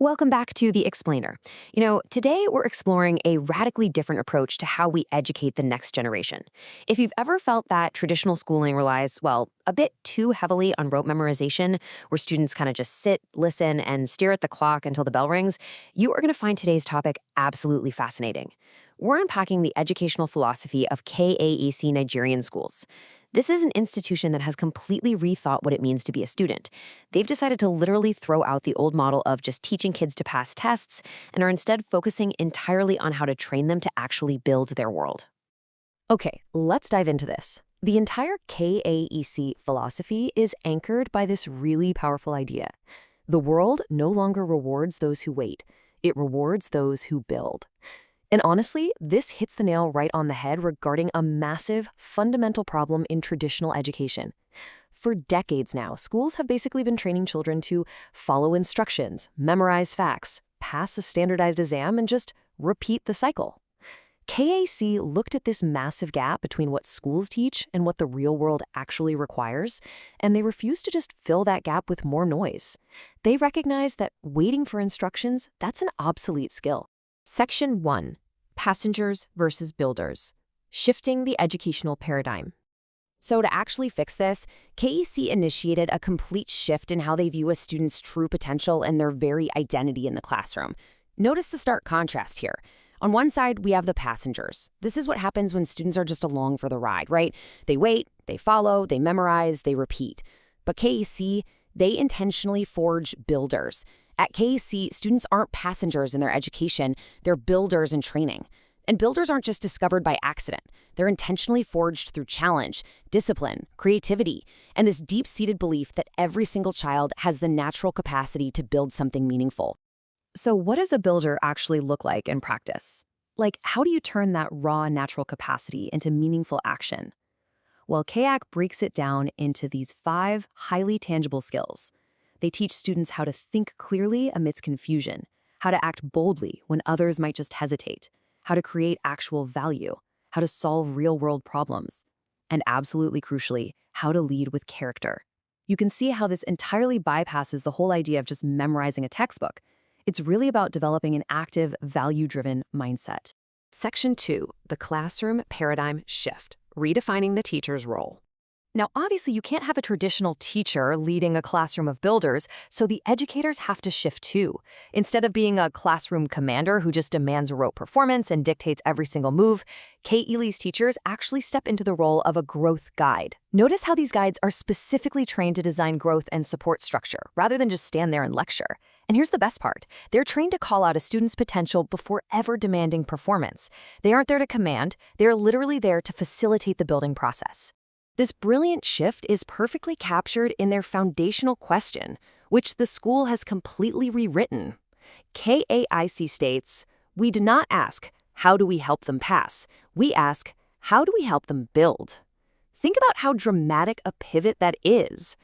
Welcome back to The Explainer. Today we're exploring a radically different approach to how we educate the next generation. If you've ever felt that traditional schooling relies, well, a bit too heavily on rote memorization, where students kind of just sit, listen, and stare at the clock until the bell rings, you are going to find today's topic absolutely fascinating. We're unpacking the educational philosophy of KAEC Nigerian schools. This is an institution that has completely rethought what it means to be a student. They've decided to literally throw out the old model of just teaching kids to pass tests and are instead focusing entirely on how to train them to actually build their world. Okay, let's dive into this. The entire KAEC philosophy is anchored by this really powerful idea. The world no longer rewards those who wait. It rewards those who build. And honestly, this hits the nail right on the head regarding a massive, fundamental problem in traditional education. For decades now, schools have basically been training children to follow instructions, memorize facts, pass a standardized exam, and just repeat the cycle. KAC looked at this massive gap between what schools teach and what the real world actually requires, and they refused to just fill that gap with more noise. They recognized that waiting for instructions, that's an obsolete skill. Section 1. Passengers versus builders. Shifting the educational paradigm. So to actually fix this, KEC initiated a complete shift in how they view a student's true potential and their very identity in the classroom. Notice the stark contrast here. On one side, we have the passengers. This is what happens when students are just along for the ride, right? They wait, they follow, they memorize, they repeat. But KEC, they intentionally forge builders. At KEC, students aren't passengers in their education, they're builders in training. And builders aren't just discovered by accident. They're intentionally forged through challenge, discipline, creativity, and this deep-seated belief that every single child has the natural capacity to build something meaningful. So what does a builder actually look like in practice? Like, how do you turn that raw natural capacity into meaningful action? Well, KAC breaks it down into these 5 highly tangible skills. They teach students how to think clearly amidst confusion, how to act boldly when others might just hesitate, how to create actual value, how to solve real-world problems, and absolutely crucially, how to lead with character. You can see how this entirely bypasses the whole idea of just memorizing a textbook. It's really about developing an active, value-driven mindset. Section 2, the classroom paradigm shift, redefining the teacher's role. Now, obviously, you can't have a traditional teacher leading a classroom of builders, so the educators have to shift too. Instead of being a classroom commander who just demands rote performance and dictates every single move, KELI's teachers actually step into the role of a growth guide. Notice how these guides are specifically trained to design growth and support structure, rather than just stand there and lecture. And here's the best part. They're trained to call out a student's potential before ever demanding performance. They aren't there to command, they're literally there to facilitate the building process. This brilliant shift is perfectly captured in their foundational question, which the school has completely rewritten. KAIC states, "We do not ask, how do we help them pass? We ask, how do we help them build?" Think about how dramatic a pivot that is.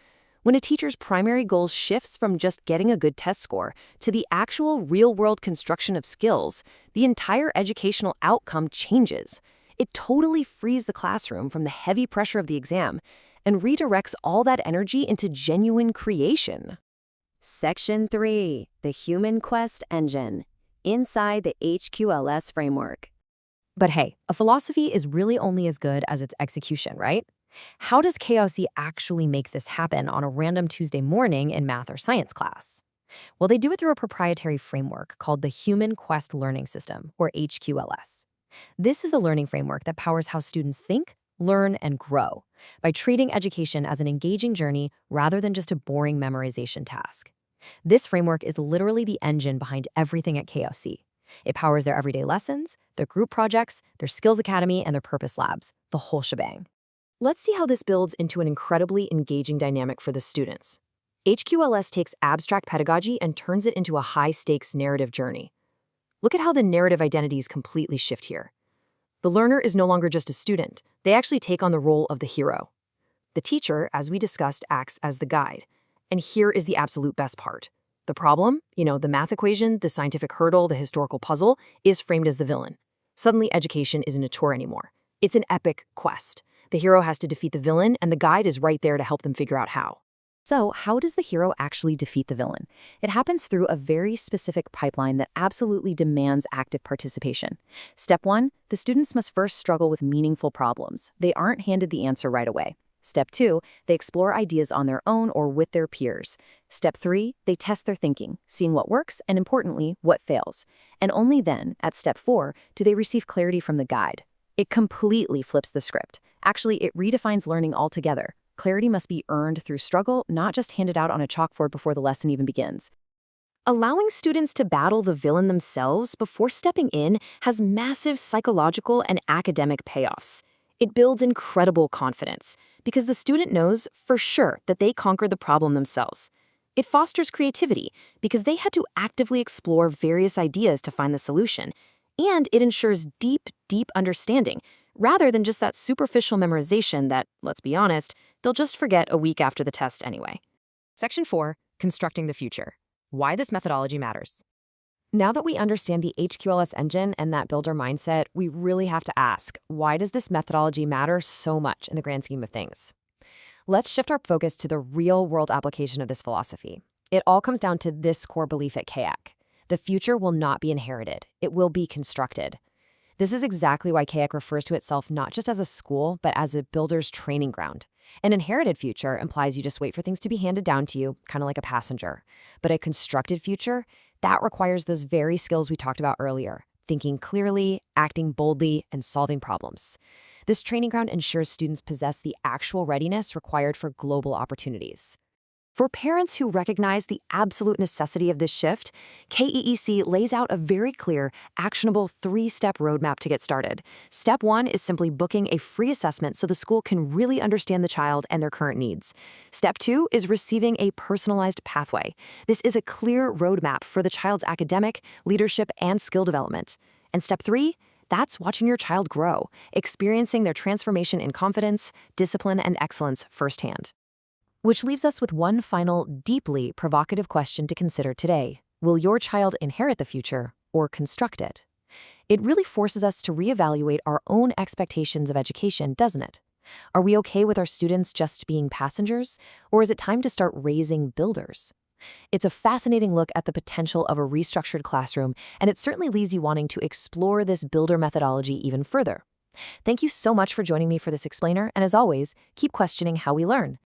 When a teacher's primary goal shifts from just getting a good test score to the actual real-world construction of skills, the entire educational outcome changes. It totally frees the classroom from the heavy pressure of the exam and redirects all that energy into genuine creation. Section 3, the Human Quest Engine, inside the HQLS framework. But hey, a philosophy is really only as good as its execution, right? How does KOC actually make this happen on a random Tuesday morning in math or science class? Well, they do it through a proprietary framework called the Human Quest Learning System, or HQLS. This is the learning framework that powers how students think, learn, and grow by treating education as an engaging journey rather than just a boring memorization task. This framework is literally the engine behind everything at KOC. It powers their everyday lessons, their group projects, their skills academy, and their purpose labs, the whole shebang. Let's see how this builds into an incredibly engaging dynamic for the students. HQLS takes abstract pedagogy and turns it into a high-stakes narrative journey. Look at how the narrative identities completely shift here. The learner is no longer just a student. They actually take on the role of the hero. The teacher, as we discussed, acts as the guide. And here is the absolute best part. The problem, the math equation, the scientific hurdle, the historical puzzle, is framed as the villain. Suddenly, education isn't a chore anymore. It's an epic quest. The hero has to defeat the villain, and the guide is right there to help them figure out how. So, how does the hero actually defeat the villain? It happens through a very specific pipeline that absolutely demands active participation. Step 1, the students must first struggle with meaningful problems. They aren't handed the answer right away. Step 2, they explore ideas on their own or with their peers. Step 3, they test their thinking, seeing what works and, importantly, what fails. And only then, at step 4, do they receive clarity from the guide. It completely flips the script. Actually, it redefines learning altogether. Clarity must be earned through struggle, not just handed out on a chalkboard before the lesson even begins. Allowing students to battle the villain themselves before stepping in has massive psychological and academic payoffs. It builds incredible confidence because the student knows for sure that they conquered the problem themselves. It fosters creativity because they had to actively explore various ideas to find the solution. And it ensures deep understanding, rather than just that superficial memorization that, let's be honest, they'll just forget a week after the test anyway. Section 4, Constructing the Future. Why this methodology matters. Now that we understand the HQLS engine and that builder mindset, we really have to ask, why does this methodology matter so much in the grand scheme of things? Let's shift our focus to the real-world application of this philosophy. It all comes down to this core belief at KAC. The future will not be inherited. It will be constructed. This is exactly why KAC refers to itself not just as a school, but as a builder's training ground. An inherited future implies you just wait for things to be handed down to you, kind of like a passenger. But a constructed future, that requires those very skills we talked about earlier, thinking clearly, acting boldly, and solving problems. This training ground ensures students possess the actual readiness required for global opportunities. For parents who recognize the absolute necessity of this shift, KEEC lays out a very clear, actionable 3-step roadmap to get started. Step 1 is simply booking a free assessment so the school can really understand the child and their current needs. Step 2 is receiving a personalized pathway. This is a clear roadmap for the child's academic, leadership, and skill development. And step 3, that's watching your child grow, experiencing their transformation in confidence, discipline, and excellence firsthand. Which leaves us with one final, deeply provocative question to consider today. Will your child inherit the future or construct it? It really forces us to reevaluate our own expectations of education, doesn't it? Are we okay with our students just being passengers, or is it time to start raising builders? It's a fascinating look at the potential of a restructured classroom, and it certainly leaves you wanting to explore this builder methodology even further. Thank you so much for joining me for this explainer, and as always, keep questioning how we learn.